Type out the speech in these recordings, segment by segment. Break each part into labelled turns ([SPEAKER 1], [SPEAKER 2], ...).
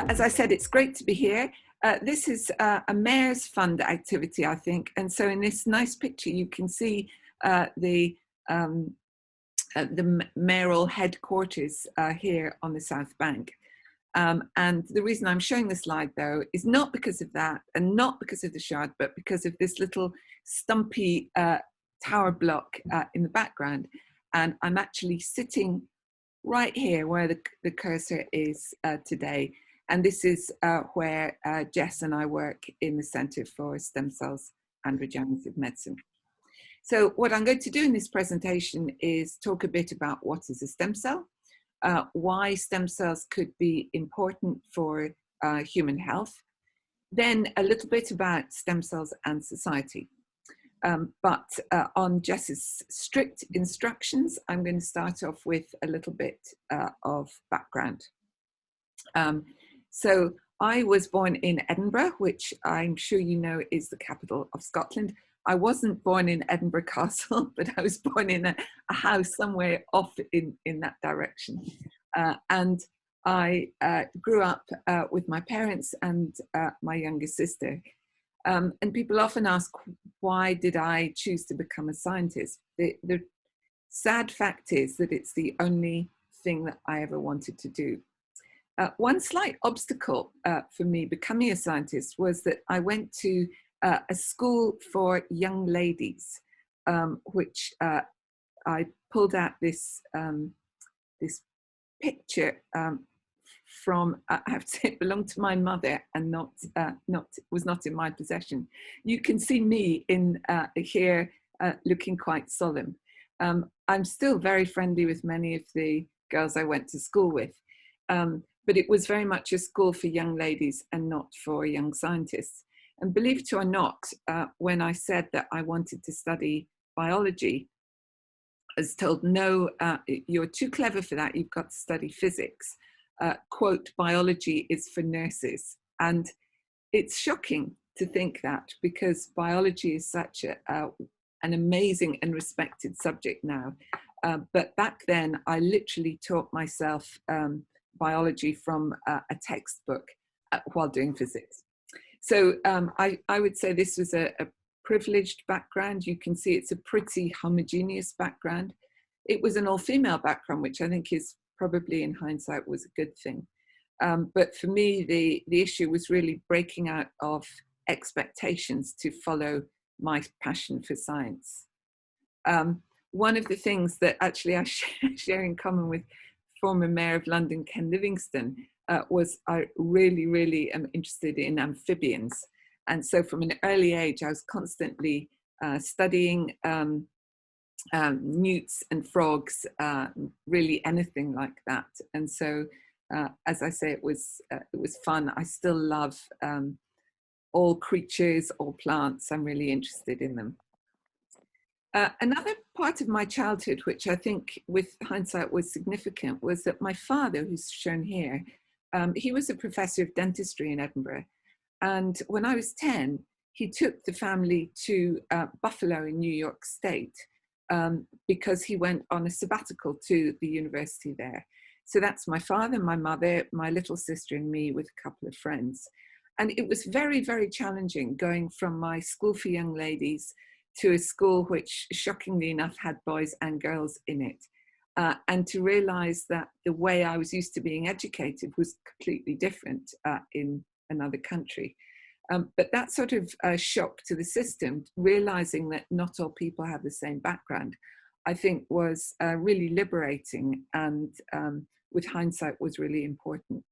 [SPEAKER 1] As I said, it's great to be here. This is a Mayor's Fund activity, I think. And so in this nice picture, you can see the mayoral headquarters here on the South Bank. And the reason I'm showing the slide, though, is not because of that and not because of the Shard, but because of this little stumpy tower block in the background. And I'm actually sitting right here where the cursor is today. And this is where Jess and I work in the Centre for Stem Cells and Regenerative Medicine. So what I'm going to do in this presentation is talk a bit about what is a stem cell, why stem cells could be important for human health, then a little bit about stem cells and society. But on Jess's strict instructions, I'm going to start off with a little bit of background. So I was born in Edinburgh, which I'm sure you know is the capital of Scotland. I wasn't born in Edinburgh Castle, but I was born in a house somewhere off in that direction. And I grew up with my parents and my younger sister. And people often ask, why did I choose to become a scientist? The sad fact is that it's the only thing that I ever wanted to do. One slight obstacle for me becoming a scientist was that I went to a school for young ladies, which I pulled out this picture from, I have to say, it belonged to my mother and was not in my possession. You can see me in here looking quite solemn. I'm still very friendly with many of the girls I went to school with. But it was very much a school for young ladies and not for young scientists. And believe it or not, when I said that I wanted to study biology, I was told, no, you're too clever for that, you've got to study physics. Quote, biology is for nurses. And it's shocking to think that, because biology is such an amazing and respected subject now. But back then, I literally taught myself biology from a textbook while doing physics. So I would say this was a privileged background. You can see it's a pretty homogeneous background. It was an all-female background, which I think is probably in hindsight was a good thing. But for me, the issue was really breaking out of expectations to follow my passion for science. One of the things that actually I share in common with former Mayor of London, Ken Livingstone, was I really am interested in amphibians. And so from an early age, I was constantly studying newts and frogs, really anything like that. And so, as I say, it was fun. I still love all creatures, all plants. I'm really interested in them. Another part of my childhood, which I think with hindsight was significant, was that my father, who's shown here, he was a professor of dentistry in Edinburgh. And when I was 10, he took the family to Buffalo in New York State because he went on a sabbatical to the university there. So that's my father, my mother, my little sister and me with a couple of friends. And it was very challenging going from my school for young ladies to a school which, shockingly enough, had boys and girls in it. And to realize that the way I was used to being educated was completely different in another country. But that sort of shock to the system, realizing that not all people have the same background, I think was really liberating, and with hindsight was really important.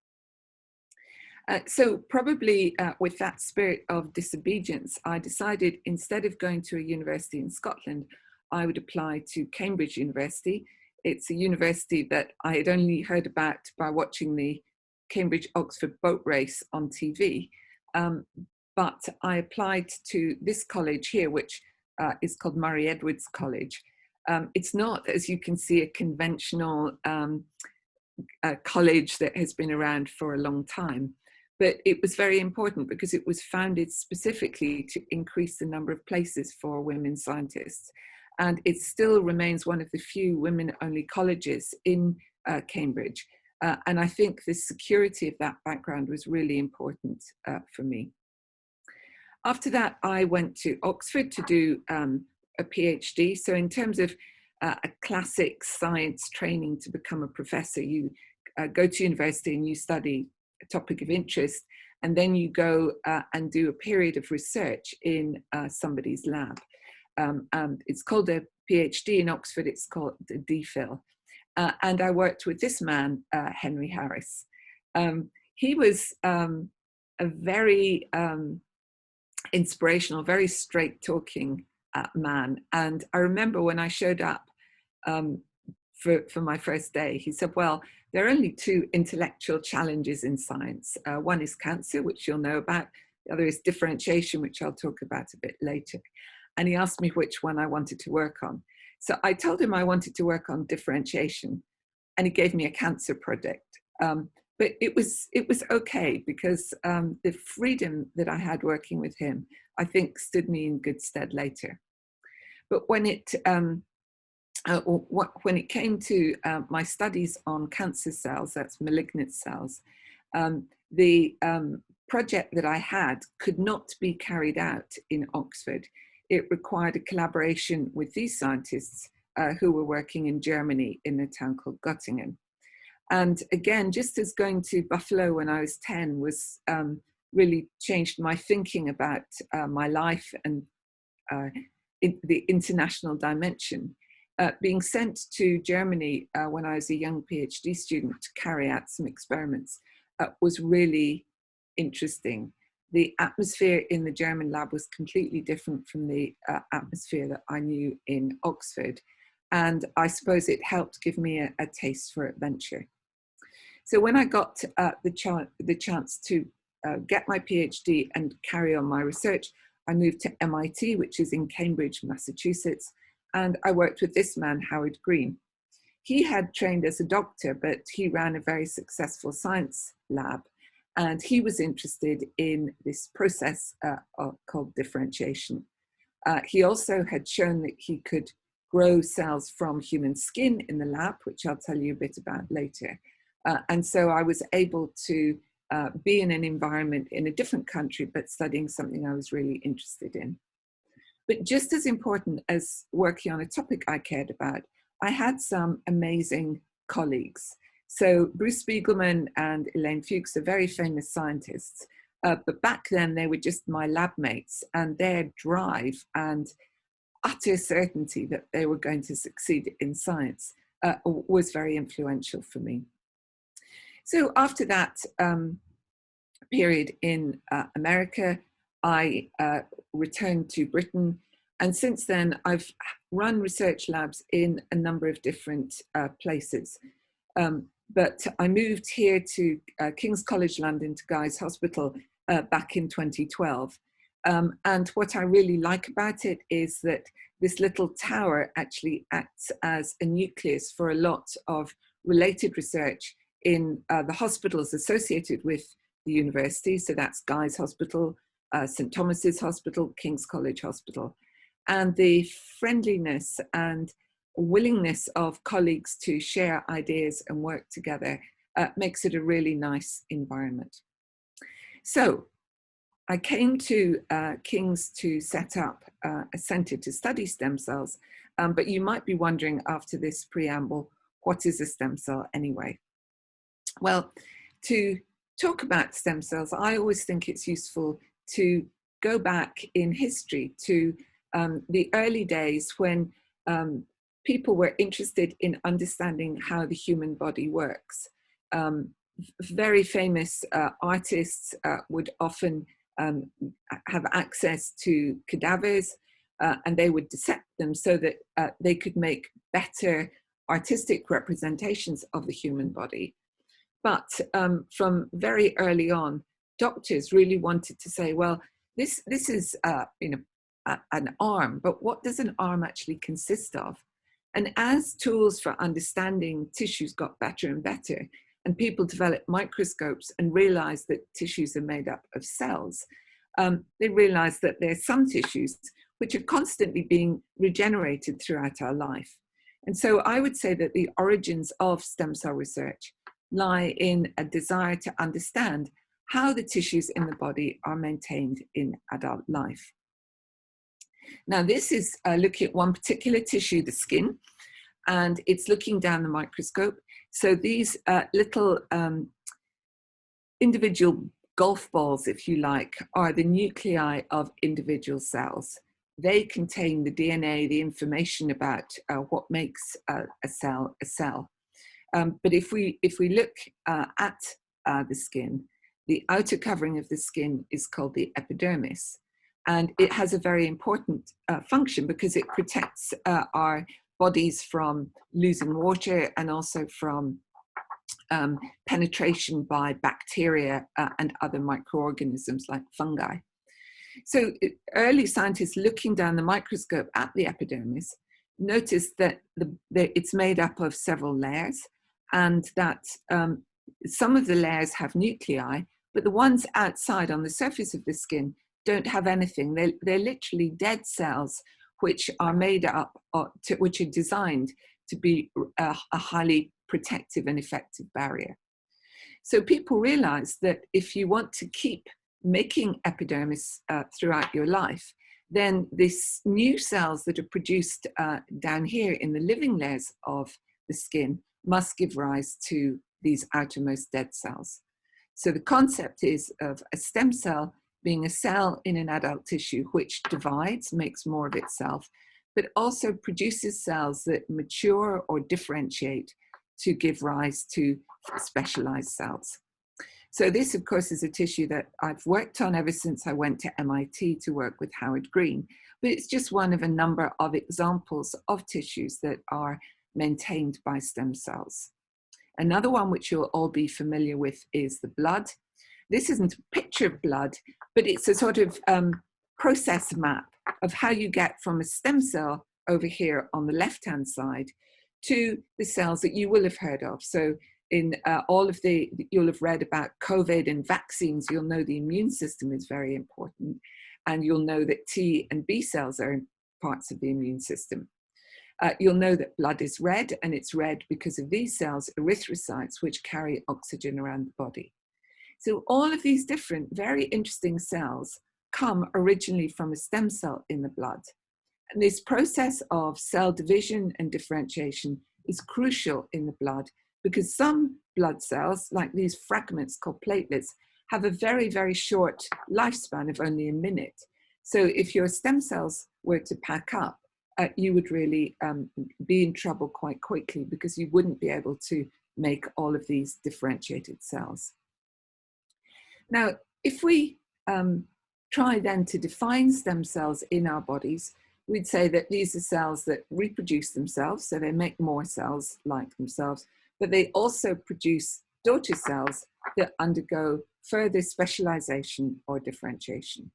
[SPEAKER 1] So probably with that spirit of disobedience, I decided instead of going to a university in Scotland, I would apply to Cambridge University. It's a university that I had only heard about by watching the Cambridge-Oxford boat race on TV. But I applied to this college here, which is called Murray Edwards College. It's not, as you can see, a conventional college that has been around for a long time. But it was very important because it was founded specifically to increase the number of places for women scientists. And it still remains one of the few women-only colleges in Cambridge. And I think the security of that background was really important for me. After that, I went to Oxford to do a PhD. So in terms of a classic science training to become a professor, you go to university and you study a topic of interest, and then you go and do a period of research in somebody's lab. And it's called a PhD. In Oxford, it's called a DPhil. And I worked with this man, Henry Harris. He was a very inspirational, very straight talking man. And I remember when I showed up for my first day, he said, well, there are only two intellectual challenges in science. One is cancer, which you'll know about. The other is differentiation, which I'll talk about a bit later. And he asked me which one I wanted to work on. So I told him I wanted to work on differentiation, and he gave me a cancer project. But it was okay, because the freedom that I had working with him, I think, stood me in good stead later. But when it came to my studies on cancer cells, that's malignant cells, the project that I had could not be carried out in Oxford. It required a collaboration with these scientists who were working in Germany in a town called Göttingen. And again, just as going to Buffalo when I was 10 was really changed my thinking about my life and the international dimension, being sent to Germany when I was a young PhD student to carry out some experiments was really interesting. The atmosphere in the German lab was completely different from the atmosphere that I knew in Oxford. And I suppose it helped give me a taste for adventure. So when I got the chance to get my PhD and carry on my research, I moved to MIT, which is in Cambridge, Massachusetts, and I worked with this man, Howard Green. He had trained as a doctor, but he ran a very successful science lab, and he was interested in this process called differentiation. He also had shown that he could grow cells from human skin in the lab, which I'll tell you a bit about later. And so I was able to be in an environment in a different country, but studying something I was really interested in. But just as important as working on a topic I cared about, I had some amazing colleagues. So Bruce Spiegelman and Elaine Fuchs are very famous scientists, but back then they were just my lab mates, and their drive and utter certainty that they were going to succeed in science was very influential for me. So after that period in America, I returned to Britain. And since then, I've run research labs in a number of different places. But I moved here to King's College London, to Guy's Hospital back in 2012. And what I really like about it is that this little tower actually acts as a nucleus for a lot of related research in the hospitals associated with the university. So that's Guy's Hospital, St. Thomas's Hospital, King's College Hospital. And the friendliness and willingness of colleagues to share ideas and work together makes it a really nice environment. So I came to King's to set up a centre to study stem cells, but you might be wondering after this preamble, what is a stem cell anyway? Well, to talk about stem cells, I always think it's useful to go back in history to the early days when people were interested in understanding how the human body works. Very famous artists would often have access to cadavers, and they would dissect them so that they could make better artistic representations of the human body. But from very early on, doctors really wanted to say, well, this is an arm, but what does an arm actually consist of? And as tools for understanding tissues got better and better, and people developed microscopes and realized that tissues are made up of cells, they realized that there are some tissues which are constantly being regenerated throughout our life. And so I would say that the origins of stem cell research lie in a desire to understand how the tissues in the body are maintained in adult life. Now, this is looking at one particular tissue, the skin, and it's looking down the microscope. So these little individual golf balls, if you like, are the nuclei of individual cells. They contain the DNA, the information about what makes a cell a cell. But if we look at the skin, the outer covering of the skin is called the epidermis. And it has a very important function because it protects our bodies from losing water and also from penetration by bacteria and other microorganisms like fungi. So early scientists looking down the microscope at the epidermis noticed that it's made up of several layers, and that some of the layers have nuclei, but the ones outside on the surface of the skin don't have anything. They're literally dead cells which are made up, which are designed to be a highly protective and effective barrier. So people realized that if you want to keep making epidermis throughout your life, then these new cells that are produced down here in the living layers of the skin must give rise to these outermost dead cells. So the concept is of a stem cell being a cell in an adult tissue which divides, makes more of itself, but also produces cells that mature or differentiate to give rise to specialized cells. So this, of course, is a tissue that I've worked on ever since I went to MIT to work with Howard Green, but it's just one of a number of examples of tissues that are maintained by stem cells. Another one which you'll all be familiar with is the blood. This isn't a picture of blood, but it's a sort of process map of how you get from a stem cell over here on the left-hand side to the cells that you will have heard of. So in all of you'll have read about COVID and vaccines, you'll know the immune system is very important, and you'll know that T and B cells are parts of the immune system. You'll know that blood is red, and it's red because of these cells, erythrocytes, which carry oxygen around the body. So all of these different, very interesting cells come originally from a stem cell in the blood. And this process of cell division and differentiation is crucial in the blood because some blood cells, like these fragments called platelets, have a very, very short lifespan of only a minute. So if your stem cells were to pack up, you would really be in trouble quite quickly because you wouldn't be able to make all of these differentiated cells. Now, if we try then to define stem cells in our bodies, we'd say that these are cells that reproduce themselves, so they make more cells like themselves, but they also produce daughter cells that undergo further specialization or differentiation.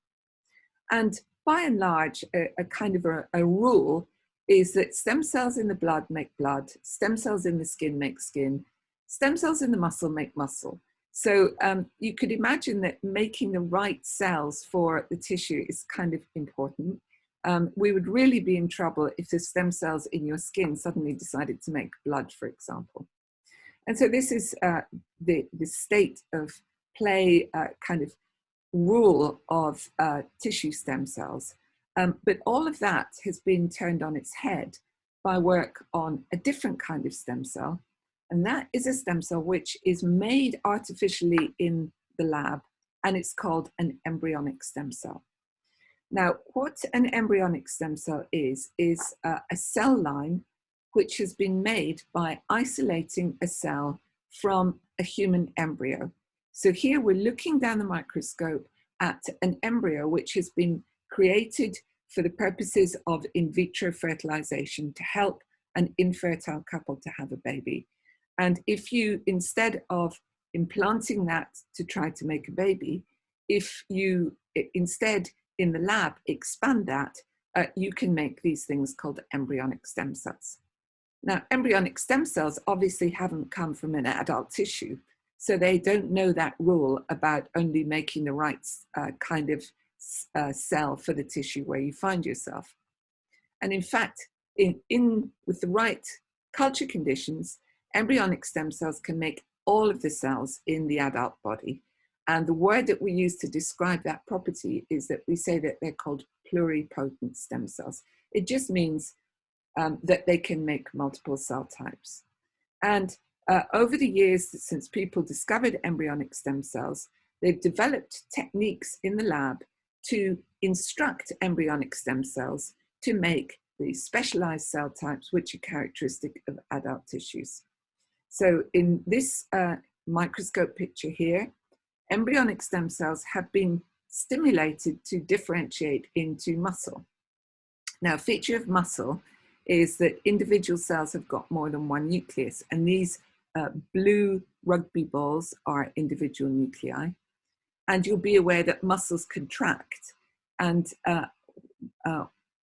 [SPEAKER 1] And by and large, a kind of a rule is that stem cells in the blood make blood, stem cells in the skin make skin, stem cells in the muscle make muscle. So you could imagine that making the right cells for the tissue is kind of important. We would really be in trouble if the stem cells in your skin suddenly decided to make blood, for example. And so this is the state of play kind of rule of tissue stem cells. But all of that has been turned on its head by work on a different kind of stem cell. And that is a stem cell which is made artificially in the lab, and it's called an embryonic stem cell. Now, what an embryonic stem cell is a cell line which has been made by isolating a cell from a human embryo. So here we're looking down the microscope at an embryo which has been created for the purposes of in vitro fertilization to help an infertile couple to have a baby. And if you, instead of implanting that to try to make a baby, if you instead in the lab expand that, you can make these things called embryonic stem cells. Now, embryonic stem cells obviously haven't come from an adult tissue, so they don't know that rule about only making the right kind of cell for the tissue where you find yourself. And in fact, with the right culture conditions, embryonic stem cells can make all of the cells in the adult body. And the word that we use to describe that property is that we say that they're called pluripotent stem cells. It just means that they can make multiple cell types. And over the years, since people discovered embryonic stem cells, they've developed techniques in the lab to instruct embryonic stem cells to make the specialized cell types which are characteristic of adult tissues. So in this microscope picture here, embryonic stem cells have been stimulated to differentiate into muscle. Now, a feature of muscle is that individual cells have got more than one nucleus, and these blue rugby balls are individual nuclei. And you'll be aware that muscles contract, and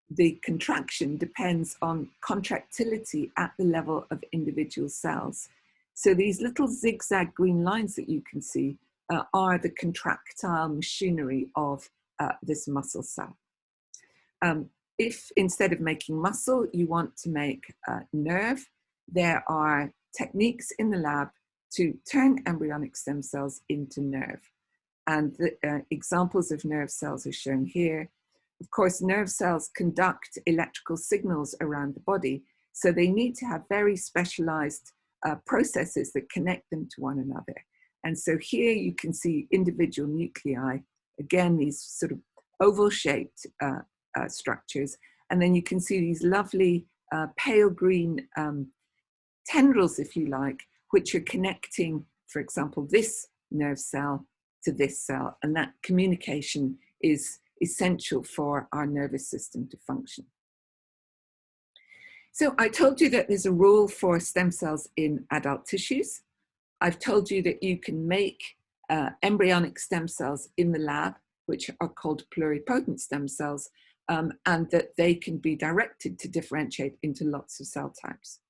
[SPEAKER 1] the contraction depends on contractility at the level of individual cells. So these little zigzag green lines that you can see are the contractile machinery of this muscle cell. If instead of making muscle, you want to make nerve, there are techniques in the lab to turn embryonic stem cells into nerve. And the examples of nerve cells are shown here. Of course, nerve cells conduct electrical signals around the body, so they need to have very specialized processes that connect them to one another. And so here you can see individual nuclei, again, these sort of oval-shaped structures, and then you can see these lovely pale green tendrils, if you like, which are connecting, for example, this nerve cell to this cell, and that communication is essential for our nervous system to function. So I told you that there's a role for stem cells in adult tissues. I've told you that you can make embryonic stem cells in the lab, which are called pluripotent stem cells, and that they can be directed to differentiate into lots of cell types.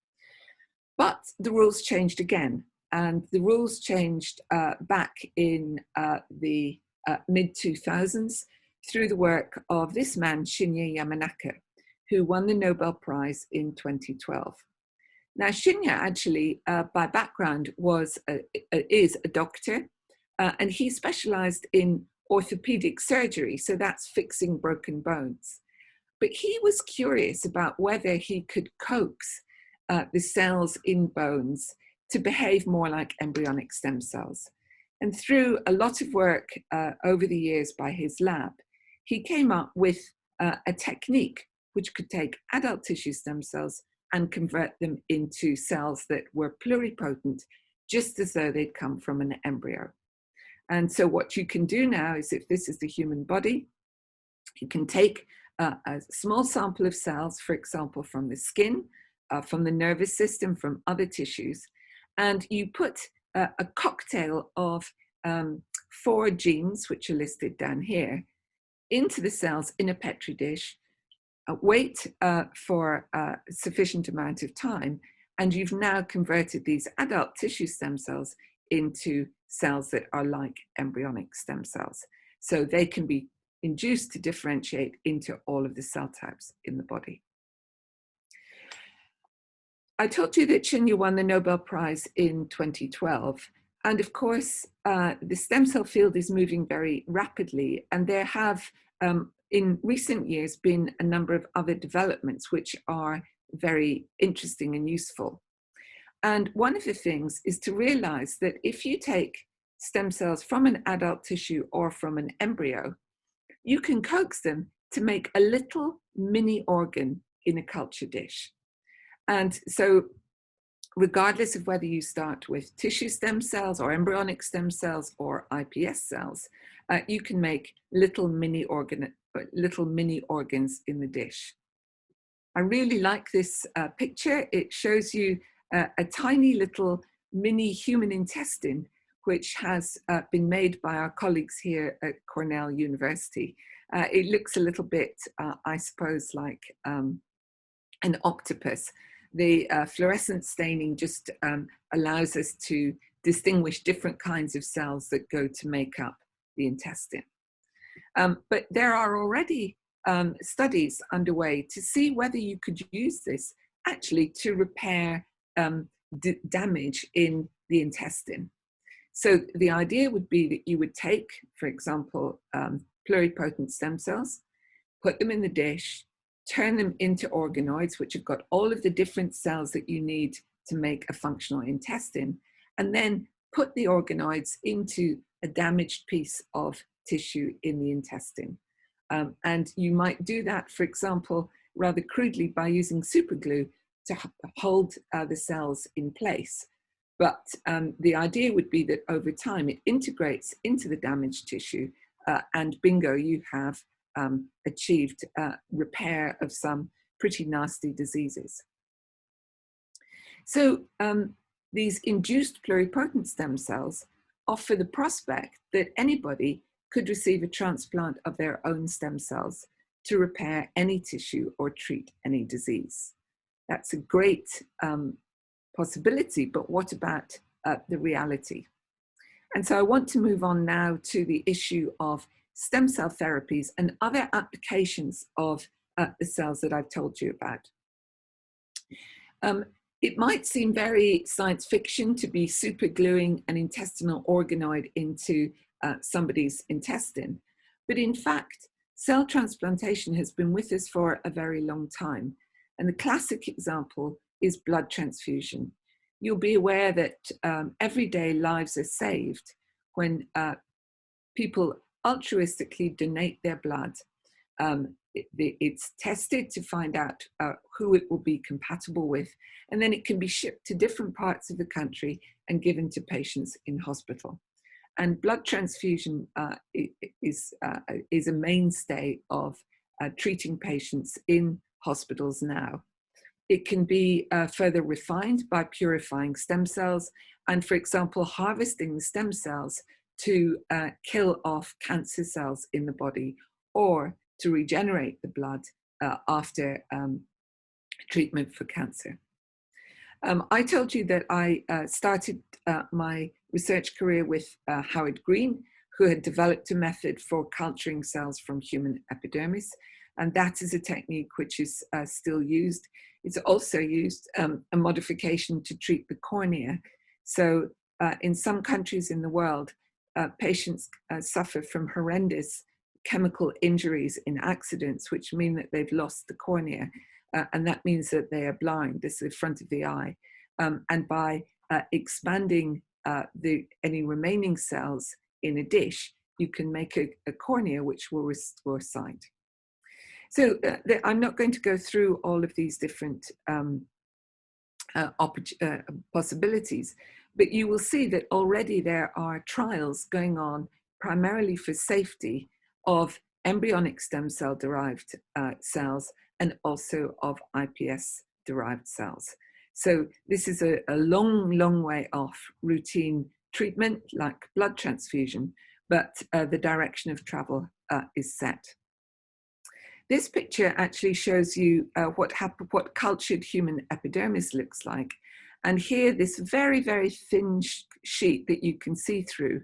[SPEAKER 1] But the rules changed again, and the rules changed back in the mid-2000s through the work of this man, Shinya Yamanaka, who won the Nobel Prize in 2012. Now, Shinya actually, by background, is a doctor, and he specialized in orthopedic surgery, so that's fixing broken bones. But he was curious about whether he could coax the cells in bones to behave more like embryonic stem cells. And through a lot of work over the years by his lab, he came up with a technique which could take adult tissue stem cells and convert them into cells that were pluripotent, just as though they'd come from an embryo. And so what you can do now is, if this is the human body, you can take a small sample of cells, for example, from the skin, from the nervous system, from other tissues, and you put a cocktail of 4 genes, which are listed down here, into the cells in a Petri dish, wait for a sufficient amount of time, and you've now converted these adult tissue stem cells into cells that are like embryonic stem cells. So they can be induced to differentiate into all of the cell types in the body. I told you that Shinya won the Nobel Prize in 2012. And of course, the stem cell field is moving very rapidly. And there have, in recent years, been a number of other developments which are very interesting and useful. And one of the things is to realize that if you take stem cells from an adult tissue or from an embryo, you can coax them to make a little mini organ in a culture dish. And so regardless of whether you start with tissue stem cells or embryonic stem cells or iPS cells, you can make little mini organs in the dish. I really like this picture. It shows you a tiny little mini human intestine, which has been made by our colleagues here at Cornell University. It looks a little bit, I suppose, like an octopus. The fluorescent staining just allows us to distinguish different kinds of cells that go to make up the intestine. But there are already studies underway to see whether you could use this actually to repair damage in the intestine. So the idea would be that you would take, for example, pluripotent stem cells, put them in the dish, turn them into organoids, which have got all of the different cells that you need to make a functional intestine, and then put the organoids into a damaged piece of tissue in the intestine. And you might do that, for example, rather crudely by using superglue to hold the cells in place. But the idea would be that over time it integrates into the damaged tissue, and bingo, you have achieved repair of some pretty nasty diseases. So these induced pluripotent stem cells offer the prospect that anybody could receive a transplant of their own stem cells to repair any tissue or treat any disease. That's a great possibility, but what about the reality? And so I want to move on now to the issue of stem cell therapies and other applications of the cells that I've told you about. It might seem very science fiction to be supergluing an intestinal organoid into somebody's intestine, but in fact, cell transplantation has been with us for a very long time. And the classic example is blood transfusion. You'll be aware that everyday lives are saved when people altruistically donate their blood. It's tested to find out who it will be compatible with, and then it can be shipped to different parts of the country and given to patients in hospital. And blood transfusion is a mainstay of treating patients in hospitals now. It can be further refined by purifying stem cells and, for example, harvesting the stem cells to kill off cancer cells in the body, or to regenerate the blood after treatment for cancer. I told you that I started my research career with Howard Green, who had developed a method for culturing cells from human epidermis, and that is a technique which is still used. It's also used a modification to treat the cornea. So in some countries in the world, patients suffer from horrendous chemical injuries in accidents, which mean that they've lost the cornea, and that means that they are blind. This is the front of the eye. And by expanding any remaining cells in a dish, you can make a cornea which will restore sight. So I'm not going to go through all of these different possibilities, but you will see that already there are trials going on primarily for safety of embryonic stem cell derived cells and also of iPS derived cells. So this is a long way off routine treatment like blood transfusion, but the direction of travel is set. This picture actually shows you what cultured human epidermis looks like. And here, this very, very thin sheet that you can see through,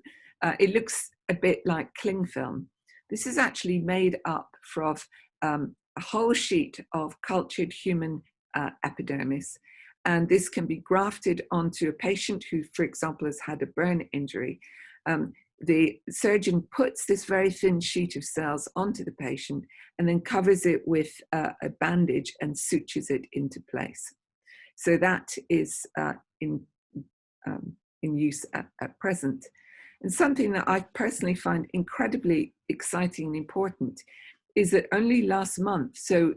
[SPEAKER 1] it looks a bit like cling film. This is actually made up from a whole sheet of cultured human epidermis. And this can be grafted onto a patient who, for example, has had a burn injury. The surgeon puts this very thin sheet of cells onto the patient and then covers it with a bandage and sutures it into place. So that is in use at present. And something that I personally find incredibly exciting and important is that only last month, so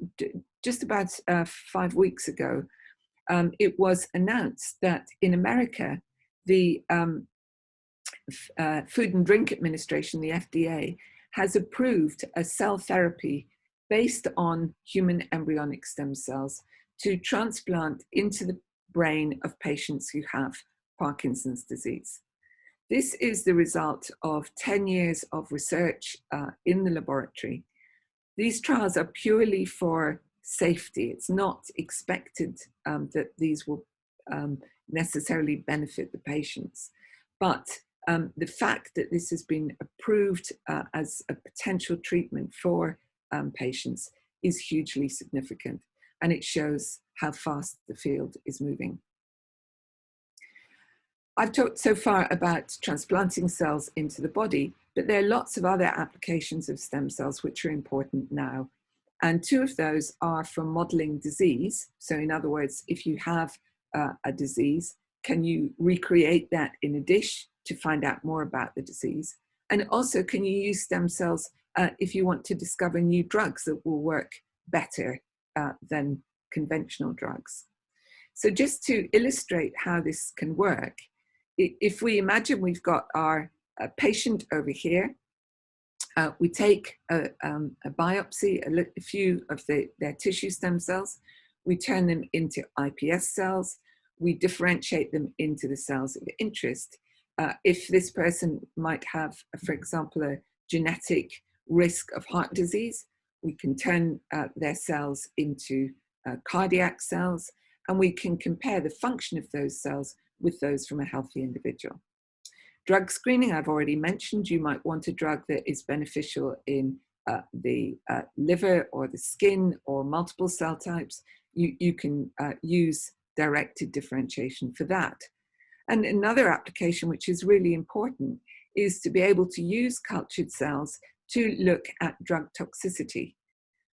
[SPEAKER 1] just about 5 weeks ago, it was announced that in America, the Food and Drug Administration, the FDA, has approved a cell therapy based on human embryonic stem cells to transplant into the brain of patients who have Parkinson's disease. This is the result of 10 years of research in the laboratory. These trials are purely for safety. It's not expected that these will necessarily benefit the patients. But the fact that this has been approved as a potential treatment for patients is hugely significant, and it shows how fast the field is moving. I've talked so far about transplanting cells into the body, but there are lots of other applications of stem cells which are important now. And two of those are from modeling disease. So in other words, if you have a disease, can you recreate that in a dish to find out more about the disease? And also, can you use stem cells if you want to discover new drugs that will work better than conventional drugs? So just to illustrate how this can work, if we imagine we've got our patient over here, we take a biopsy, a few of their tissue stem cells, we turn them into iPS cells, we differentiate them into the cells of interest. If this person might have, for example, a genetic risk of heart disease, we can turn their cells into cardiac cells, and we can compare the function of those cells with those from a healthy individual. Drug screening, I've already mentioned. You might want a drug that is beneficial in the liver or the skin or multiple cell types. You can use directed differentiation for that. And another application which is really important is to be able to use cultured cells to look at drug toxicity.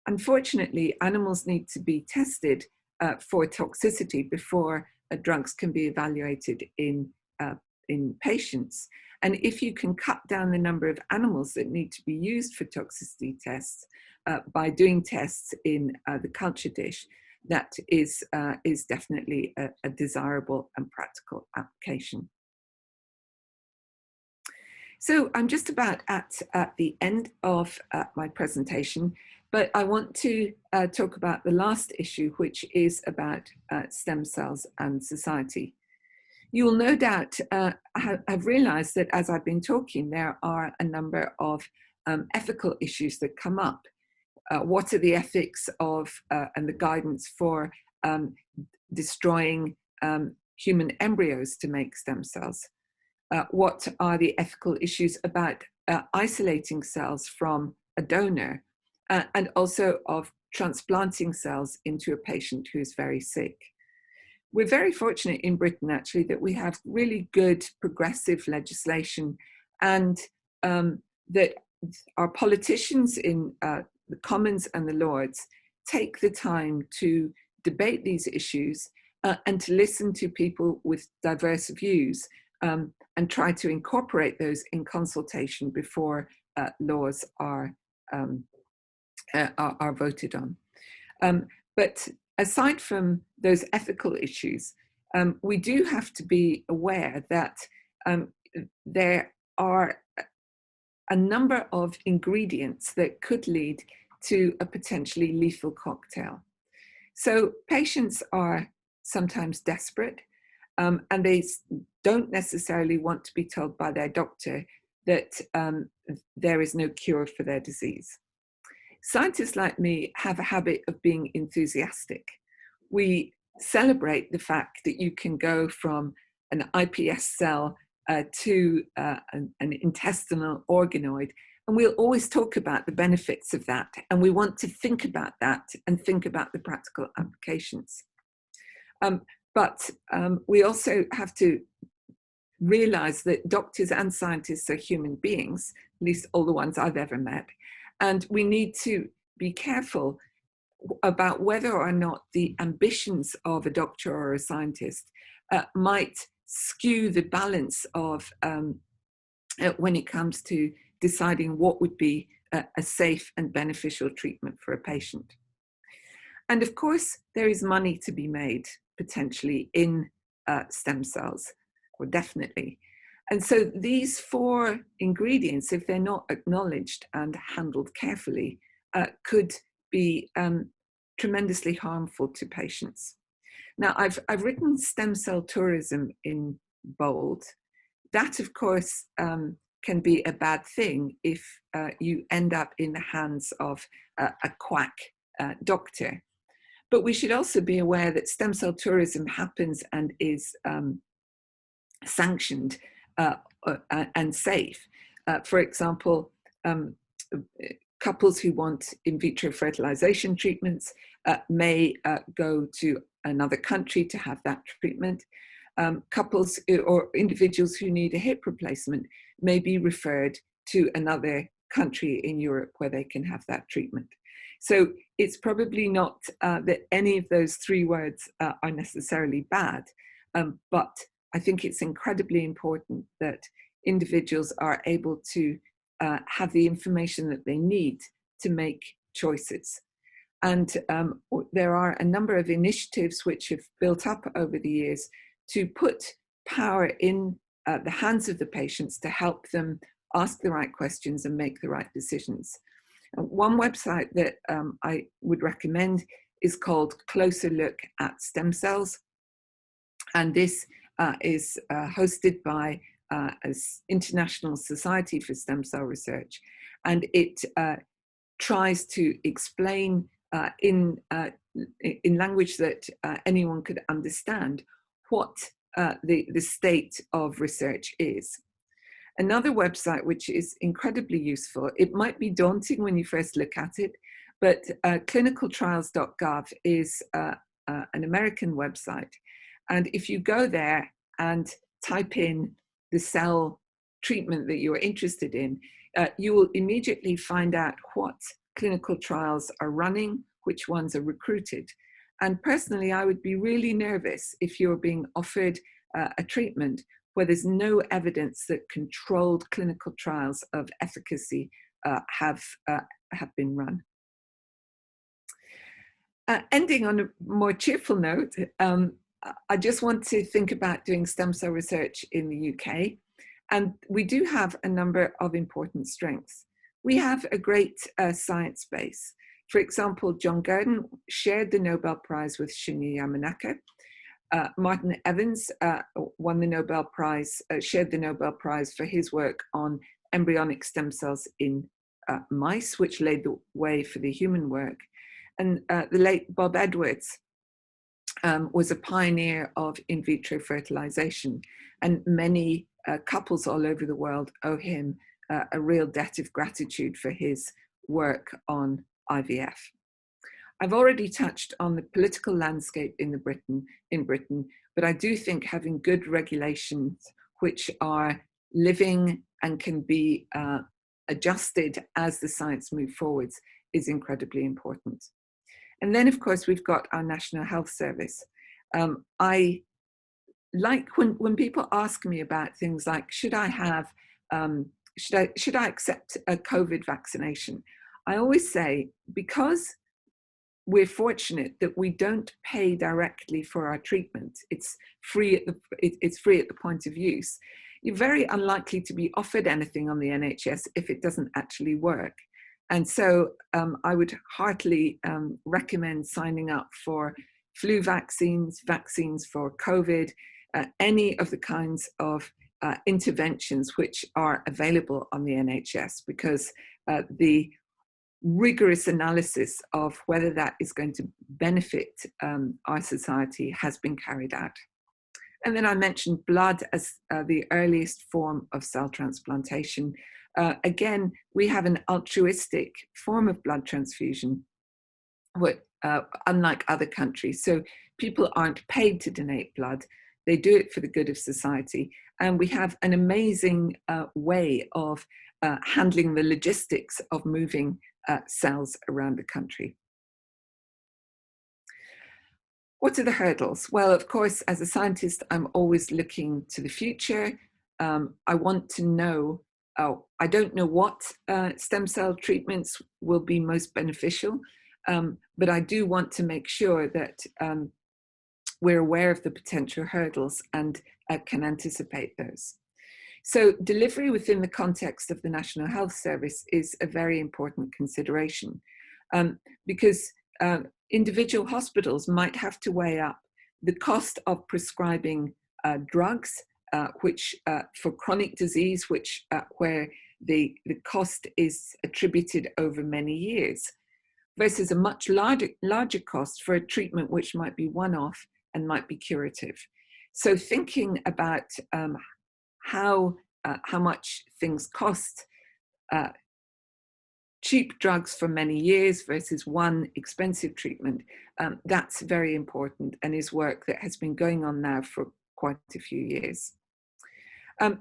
[SPEAKER 1] Unfortunately, animals need to be tested for toxicity before drugs can be evaluated in patients. And if you can cut down the number of animals that need to be used for toxicity tests by doing tests in the culture dish, that is definitely a desirable and practical application. So I'm just about at the end of my presentation, but I want to talk about the last issue, which is about stem cells and society. You will no doubt have realized that as I've been talking, there are a number of ethical issues that come up. What are the ethics of and the guidance for destroying human embryos to make stem cells? What are the ethical issues about isolating cells from a donor and also of transplanting cells into a patient who is very sick? We're very fortunate in Britain, actually, that we have really good progressive legislation, and that our politicians in the Commons and the Lords take the time to debate these issues and to listen to people with diverse views and try to incorporate those in consultation before laws are voted on. But aside from those ethical issues, we do have to be aware that there are a number of ingredients that could lead to a potentially lethal cocktail. So patients are sometimes desperate, and they don't necessarily want to be told by their doctor that there is no cure for their disease. Scientists like me have a habit of being enthusiastic. We celebrate the fact that you can go from an iPS cell to an intestinal organoid, and we'll always talk about the benefits of that, and we want to think about that and think about the practical applications. But we also have to realize that doctors and scientists are human beings, at least all the ones I've ever met, and we need to be careful about whether or not the ambitions of a doctor or a scientist might skew the balance of when it comes to deciding what would be a safe and beneficial treatment for a patient. And of course, there is money to be made potentially in stem cells, or definitely. And so these four ingredients, if they're not acknowledged and handled carefully, could be tremendously harmful to patients. Now, I've written stem cell tourism in bold. That, of course, can be a bad thing if you end up in the hands of a quack doctor. But we should also be aware that stem cell tourism happens and is sanctioned and safe. For example, couples who want in vitro fertilization treatments may go to another country to have that treatment. couples or individuals who need a hip replacement may be referred to another country in Europe where they can have that treatment. So it's probably not that any of those three words are necessarily bad, but I think it's incredibly important that individuals are able to have the information that they need to make choices. And there are a number of initiatives which have built up over the years to put power in the hands of the patients to help them ask the right questions and make the right decisions. One website that I would recommend is called Closer Look at Stem Cells. And this is hosted by an International Society for Stem Cell Research. And it tries to explain in language that anyone could understand what the state of research is. Another website which is incredibly useful, it might be daunting when you first look at it, but clinicaltrials.gov is an American website. And if you go there and type in the cell treatment that you're interested in, you will immediately find out what clinical trials are running, which ones are recruited. And personally, I would be really nervous if you're being offered a treatment where there's no evidence that controlled clinical trials of efficacy have been run. Ending on a more cheerful note, I just want to think about doing stem cell research in the UK. And we do have a number of important strengths. We have a great science base. For example, John Gurdon shared the Nobel Prize with Shinya Yamanaka. Martin Evans won the Nobel Prize, shared the Nobel Prize for his work on embryonic stem cells in mice, which laid the way for the human work. And the late Bob Edwards was a pioneer of in vitro fertilization, and many couples all over the world owe him a real debt of gratitude for his work on IVF. I've already touched on the political landscape in Britain, but I do think having good regulations which are living and can be adjusted as the science moves forwards is incredibly important. And then, of course, we've got our National Health Service. I like when people ask me about things like, should I accept a COVID vaccination? I always say, because we're fortunate that we don't pay directly for our treatment, it's free at the point of use, you're very unlikely to be offered anything on the NHS if it doesn't actually work. And so I would heartily recommend signing up for flu vaccines, vaccines for COVID, any of the kinds of interventions which are available on the NHS, because the rigorous analysis of whether that is going to benefit our society has been carried out. And then I mentioned blood as the earliest form of cell transplantation. Again, we have an altruistic form of blood transfusion, unlike other countries. So people aren't paid to donate blood. They do it for the good of society. And we have an amazing way of handling the logistics of moving cells around the country. What are the hurdles? Well, of course, as a scientist, I'm always looking to the future. I want to know, I don't know what stem cell treatments will be most beneficial, but I do want to make sure that we're aware of the potential hurdles and can anticipate those. So delivery within the context of the National Health Service is a very important consideration, because individual hospitals might have to weigh up the cost of prescribing drugs, which for chronic disease, where the cost is attributed over many years, versus a much larger cost for a treatment which might be one-off and might be curative. So thinking about how much things cost, cheap drugs for many years versus one expensive treatment, that's very important and is work that has been going on now for quite a few years.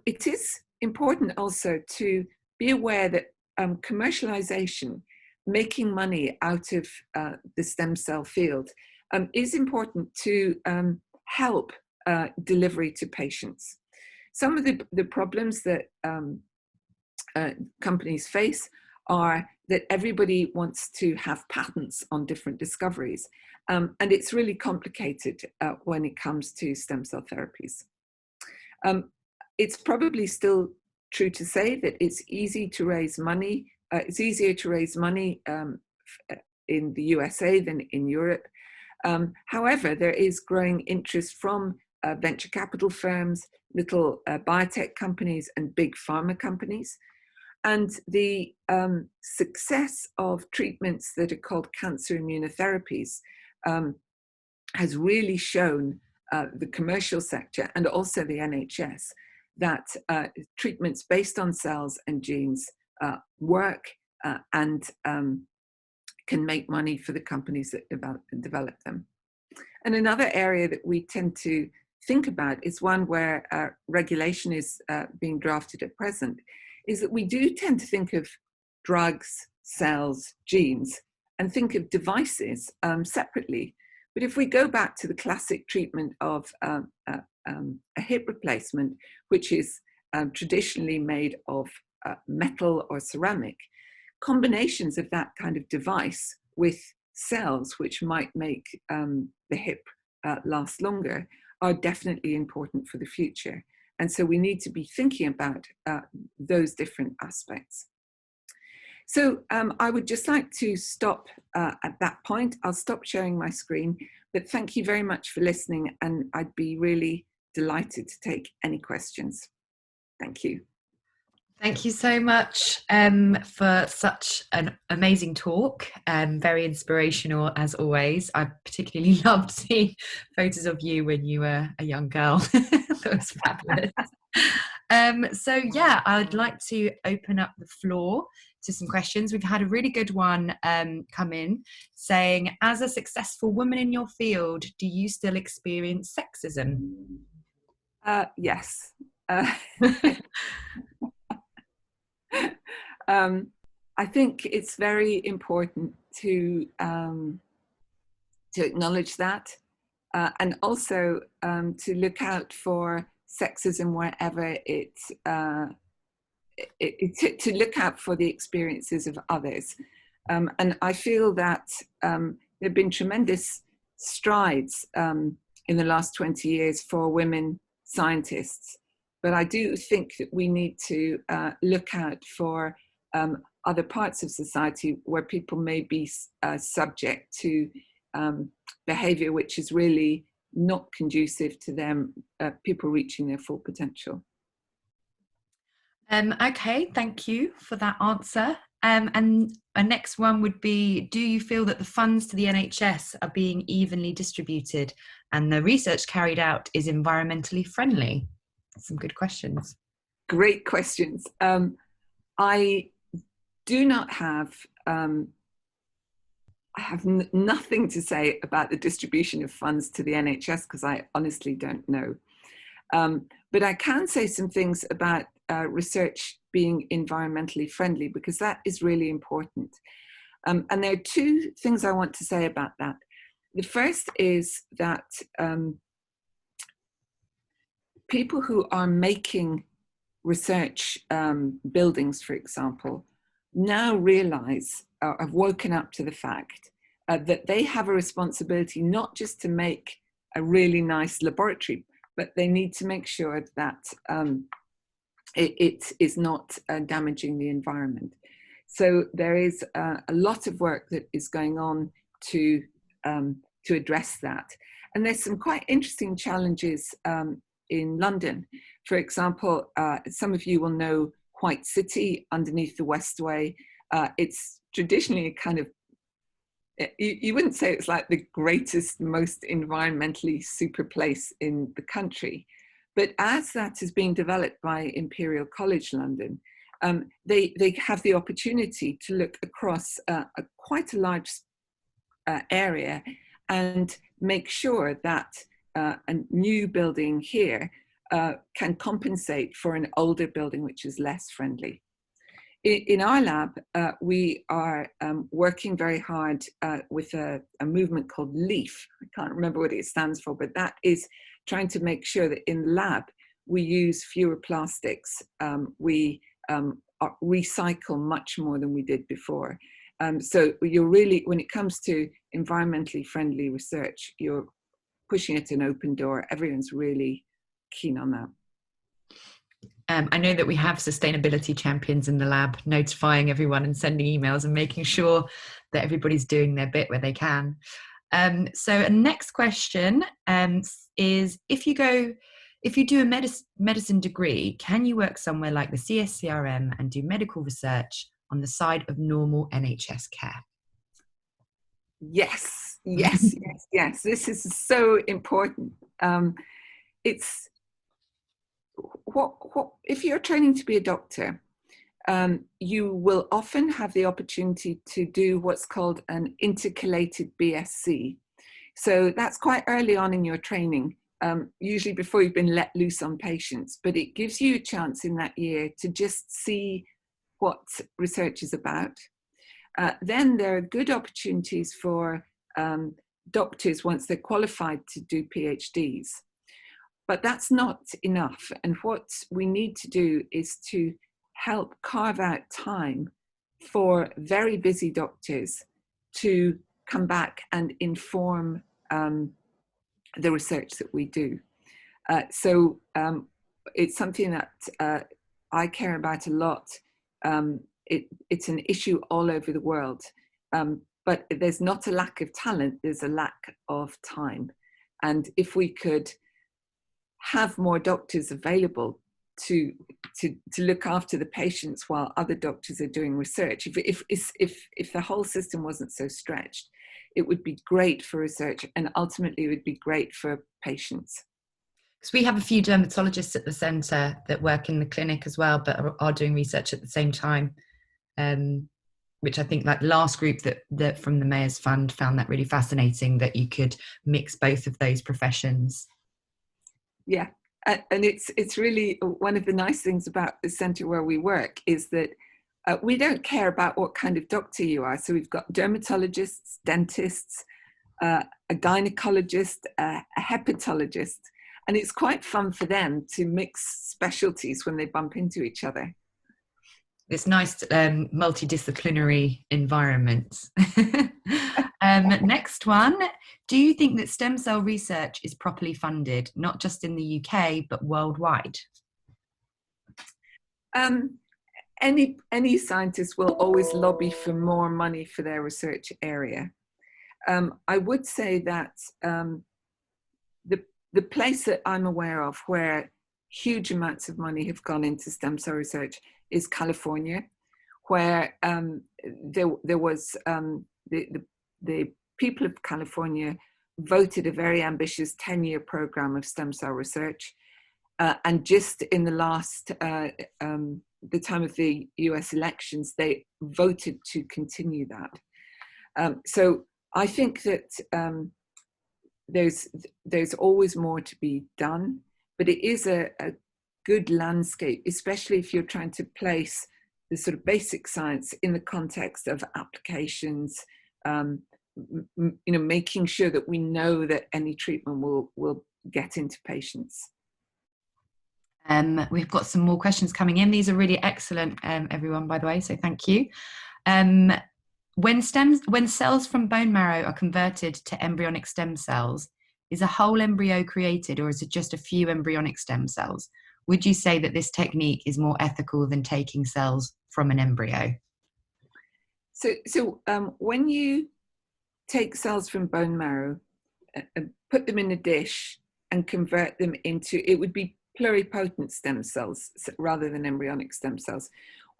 [SPEAKER 1] It is important also to be aware that commercialization, making money out of the stem cell field, is important to help delivery to patients. Some of the problems that companies face are that everybody wants to have patents on different discoveries. And it's really complicated when it comes to stem cell therapies. It's probably still true to say that it's easy to raise money. It's easier to raise money in the USA than in Europe. However, there is growing interest from venture capital firms, little biotech companies, and big pharma companies. And the success of treatments that are called cancer immunotherapies has really shown the commercial sector and also the NHS that treatments based on cells and genes work and can make money for the companies that develop them. And another area that we tend to think about is one where regulation is being drafted at present, is that we do tend to think of drugs, cells, genes, and think of devices separately. But if we go back to the classic treatment of a hip replacement, which is traditionally made of metal or ceramic, combinations of that kind of device with cells, which might make the hip last longer, are definitely important for the future. And so we need to be thinking about those different aspects. So I would just like to stop at that point. I'll stop sharing my screen, but thank you very much for listening, and I'd be really delighted to take any questions. Thank you.
[SPEAKER 2] Thank you so much for such an amazing talk. Very inspirational as always. I particularly loved seeing photos of you when you were a young girl. That was fabulous. So yeah, I'd like to open up the floor to some questions. We've had a really good one come in saying, as a successful woman in your field, do you still experience sexism?
[SPEAKER 1] Yes. I think it's very important to acknowledge that, and also to look out for sexism wherever to look out for the experiences of others. And I feel that there have been tremendous strides in the last 20 years for women scientists. But I do think that we need to look out for other parts of society where people may be subject to behavior which is really not conducive to them, people reaching their full potential.
[SPEAKER 2] Okay, thank you for that answer. And a next one would be, do you feel that the funds to the NHS are being evenly distributed and the research carried out is environmentally friendly? Some good questions.
[SPEAKER 1] Great questions. I do not have, I have nothing to say about the distribution of funds to the NHS because I honestly don't know. But I can say some things about research being environmentally friendly because that is really important. And there are two things I want to say about that. The first is that people who are making research buildings, for example, now realize, have woken up to the fact that they have a responsibility not just to make a really nice laboratory, but they need to make sure that it is not damaging the environment. So there is a lot of work that is going on to address that. And there's some quite interesting challenges in London. For example, some of you will know White City underneath the Westway. It's traditionally a kind of, you wouldn't say it's like the greatest, most environmentally super place in the country. But as that is being developed by Imperial College London, they have the opportunity to look across quite a large area and make sure that a new building here can compensate for an older building which is less friendly. In our lab, we are working very hard with a movement called LEAF. I can't remember what it stands for, but that is trying to make sure that in the lab we use fewer plastics. We recycle much more than we did before. So you're really, when it comes to environmentally friendly research, you're pushing it an open door. Everyone's really keen on that.
[SPEAKER 2] I know that we have sustainability champions in the lab notifying everyone and sending emails and making sure that everybody's doing their bit where they can. So a next question is, if you do a medicine degree, can you work somewhere like the CSCRM and do medical research on the side of normal NHS care?
[SPEAKER 1] Yes, yes, yes, yes. This is so important. It's what if you're training to be a doctor, you will often have the opportunity to do what's called an intercalated BSc. So that's quite early on in your training, usually before you've been let loose on patients, but it gives you a chance in that year to just see what research is about. Then there are good opportunities for doctors once they're qualified to do PhDs. But that's not enough. And what we need to do is to help carve out time for very busy doctors to come back and inform the research that we do. So it's something that I care about a lot. It's an issue all over the world, but there's not a lack of talent, there's a lack of time. And if we could have more doctors available to look after the patients while other doctors are doing research, if the whole system wasn't so stretched, it would be great for research, and ultimately it would be great for patients.
[SPEAKER 2] Because we have a few dermatologists at the centre that work in the clinic as well, but are doing research at the same time, which I think, like, the last group that from the Mayor's Fund found that really fascinating, that you could mix both of those professions.
[SPEAKER 1] Yeah, and it's really one of the nice things about the centre where we work is that we don't care about what kind of doctor you are. So we've got dermatologists, dentists, a gynecologist, a hepatologist, and it's quite fun for them to mix specialties when they bump into each other.
[SPEAKER 2] It's nice multidisciplinary environment. Next one. Do you think that stem cell research is properly funded, not just in the UK, but worldwide? Any
[SPEAKER 1] scientist will always lobby for more money for their research area. I would say that the place that I'm aware of where huge amounts of money have gone into stem cell research is California, where there was the people of California voted a very ambitious 10-year program of stem cell research, and just in the last the time of the US elections, they voted to continue that. So I think that there's always more to be done, but it is a good landscape, especially if you're trying to place the sort of basic science in the context of applications, making sure that we know that any treatment will get into patients.
[SPEAKER 2] We've got some more questions coming in. These are really excellent, everyone, by the way, so thank you. When cells from bone marrow are converted to embryonic stem cells, is a whole embryo created, or is it just a few embryonic stem cells? Would you say that this technique is more ethical than taking cells from an embryo?
[SPEAKER 1] So when you take cells from bone marrow, put them in a dish and convert them into, it would be pluripotent stem cells rather than embryonic stem cells.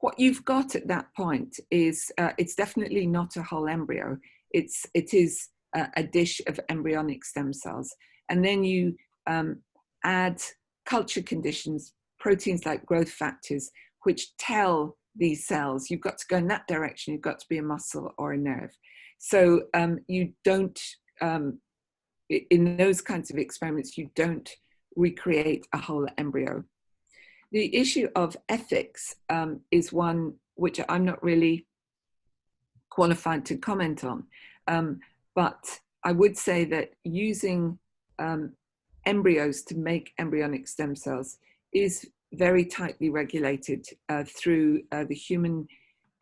[SPEAKER 1] What you've got at that point is, it's definitely not a whole embryo. It is a dish of embryonic stem cells. And then you add culture conditions, proteins like growth factors, which tell these cells, you've got to go in that direction, you've got to be a muscle or a nerve. So you don't in those kinds of experiments, you don't recreate a whole embryo. The issue of ethics is one which I'm not really qualified to comment on, but I would say that using embryos to make embryonic stem cells is very tightly regulated through the human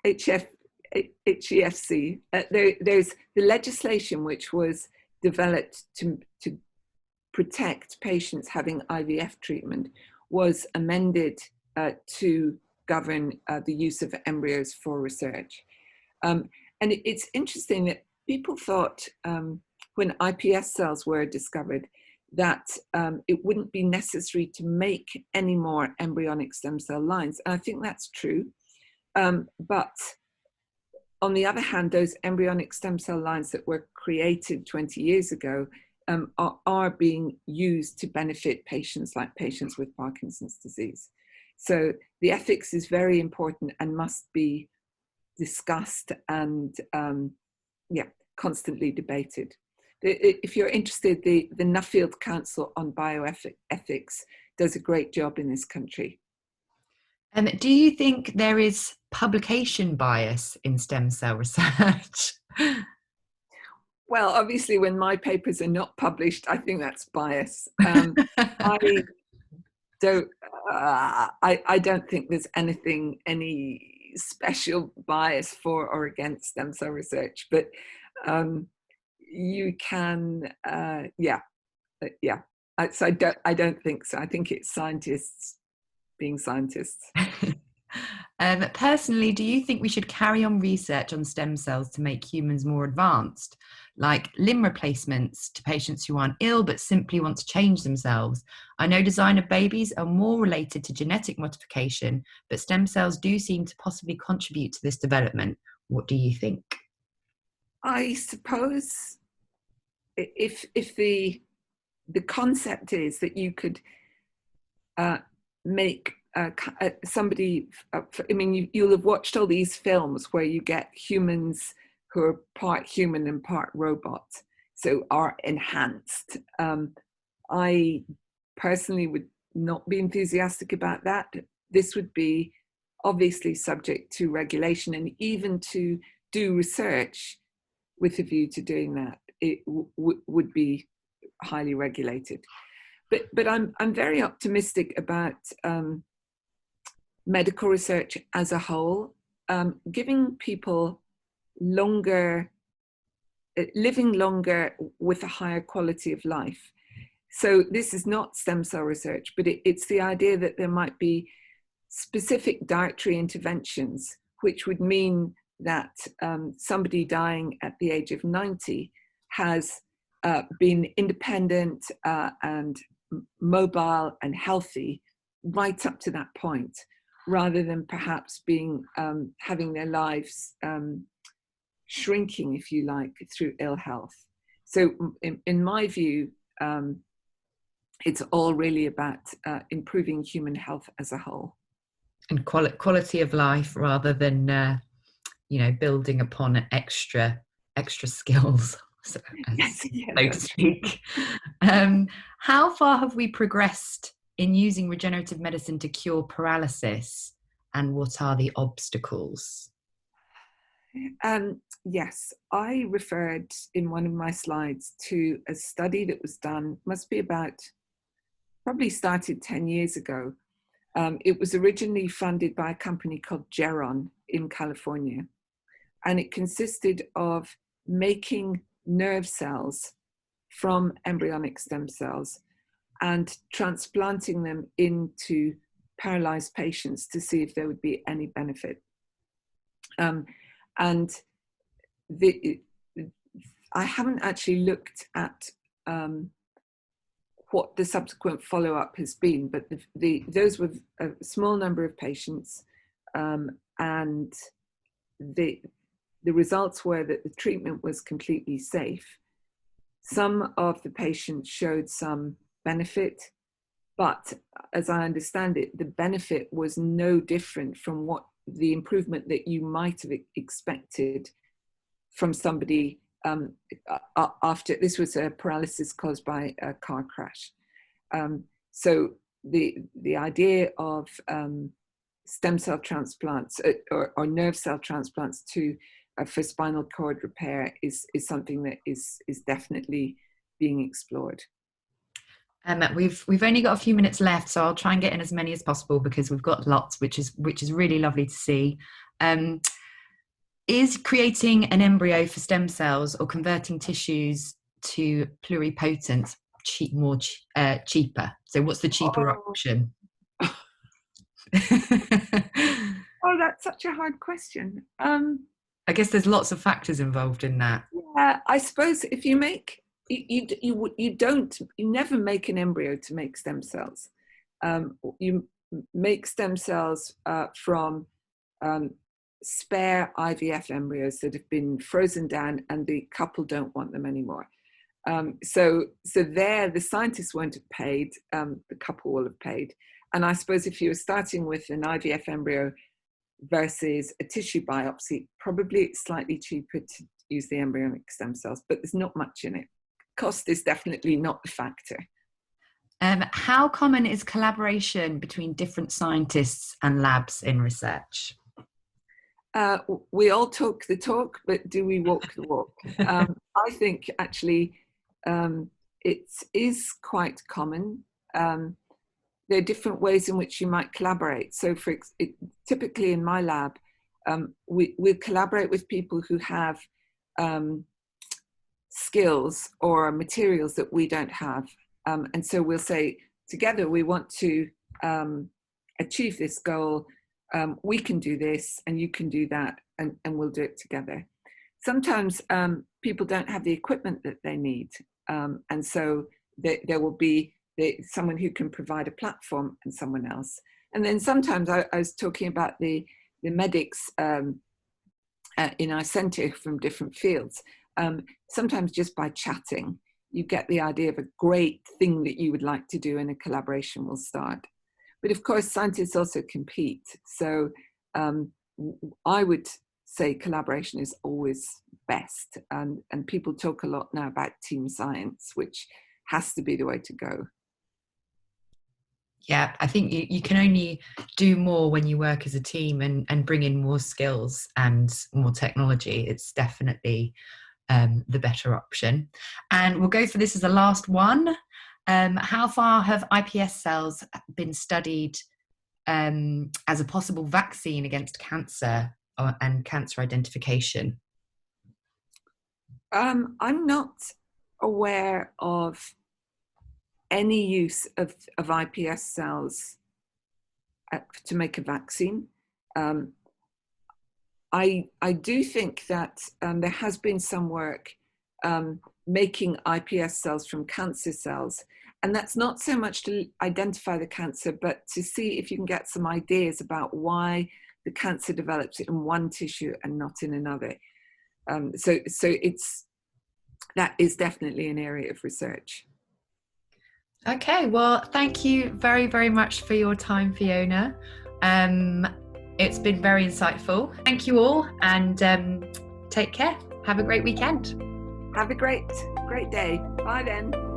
[SPEAKER 1] HEFC. There's the legislation which was developed to protect patients having IVF treatment was amended to govern the use of embryos for research. And it's interesting that people thought when iPS cells were discovered that it wouldn't be necessary to make any more embryonic stem cell lines. And I think that's true. But on the other hand, those embryonic stem cell lines that were created 20 years ago are being used to benefit patients like patients with Parkinson's disease. So the ethics is very important and must be discussed and constantly debated. If you're interested, the Nuffield Council on Bioethics does a great job in this country.
[SPEAKER 2] Do you think there is publication bias in stem cell research?
[SPEAKER 1] Well, obviously, when my papers are not published, I think that's bias. I don't think there's any special bias for or against stem cell research, but you can, So I don't think so. I think it's scientists being scientists.
[SPEAKER 2] Personally, do you think we should carry on research on stem cells to make humans more advanced, like limb replacements to patients who aren't ill but simply want to change themselves? I know designer babies are more related to genetic modification, but stem cells do seem to possibly contribute to this development. What do you think?
[SPEAKER 1] I suppose if the concept is that you could make somebody, you'll have watched all these films where you get humans who are part human and part robot, so are enhanced. I personally would not be enthusiastic about that. This would be obviously subject to regulation, and even to do research with a view to doing that, it would be highly regulated. But I'm very optimistic about medical research as a whole, giving people living longer with a higher quality of life. So this is not stem cell research, but it's the idea that there might be specific dietary interventions, which would mean that somebody dying at the age of 90 has been independent and mobile and healthy right up to that point, rather than perhaps being having their lives shrinking, if you like, through ill health. So in my view, it's all really about improving human health as a whole.
[SPEAKER 2] And quality of life rather than, building upon extra skills, so to speak. How far have we progressed in using regenerative medicine to cure paralysis, and what are the obstacles?
[SPEAKER 1] Yes, I referred in one of my slides to a study that was done, probably started 10 years ago. It was originally funded by a company called Geron in California, and it consisted of making nerve cells from embryonic stem cells and transplanting them into paralyzed patients to see if there would be any benefit. And I haven't actually looked at what the subsequent follow-up has been, but those were a small number of patients, and the results were that the treatment was completely safe. Some of the patients showed some benefit, but as I understand it, the benefit was no different from what the improvement that you might have expected from somebody after this was a paralysis caused by a car crash. So the idea of stem cell transplants or nerve cell transplants for spinal cord repair is something that is definitely being explored.
[SPEAKER 2] We've only got a few minutes left, so I'll try and get in as many as possible because we've got lots, which is really lovely to see. Is creating an embryo for stem cells or converting tissues to pluripotent cheaper? So what's the cheaper option?
[SPEAKER 1] Oh, that's such a hard question.
[SPEAKER 2] I guess there's lots of factors involved in that.
[SPEAKER 1] Yeah, I suppose if you make you never make an embryo to make stem cells. You make stem cells from spare IVF embryos that have been frozen down and the couple don't want them anymore. So there the scientists won't have paid, the couple will have paid. And I suppose if you were starting with an IVF embryo versus a tissue biopsy, probably it's slightly cheaper to use the embryonic stem cells, but there's not much in it. Cost is definitely not the factor.
[SPEAKER 2] How common is collaboration between different scientists and labs in research?
[SPEAKER 1] We all talk the talk, but do we walk the walk? I think actually it is quite common. There are different ways in which you might collaborate. So typically in my lab, we'll collaborate with people who have skills or materials that we don't have. And so we'll say, together we want to achieve this goal. We can do this and you can do that, and we'll do it together. Sometimes people don't have the equipment that they need. And so there will be someone who can provide a platform and someone else. And then sometimes I was talking about the medics in our center from different fields. Sometimes just by chatting, you get the idea of a great thing that you would like to do and a collaboration will start. But of course, scientists also compete. So I would say collaboration is always best. And people talk a lot now about team science, which has to be the way to go.
[SPEAKER 2] Yeah, I think you can only do more when you work as a team and bring in more skills and more technology. It's definitely the better option. And we'll go for this as the last one. How far have iPS cells been studied as a possible vaccine against cancer and cancer identification?
[SPEAKER 1] I'm not aware of any use of iPS cells to make a vaccine. I do think that there has been some work making iPS cells from cancer cells. And that's not so much to identify the cancer, but to see if you can get some ideas about why the cancer develops in one tissue and not in another. So that is definitely an area of research.
[SPEAKER 2] Okay, well, thank you very, very much for your time, Fiona. It's been very insightful. Thank you all, and take care. Have a great weekend.
[SPEAKER 1] Have a great day. Bye then.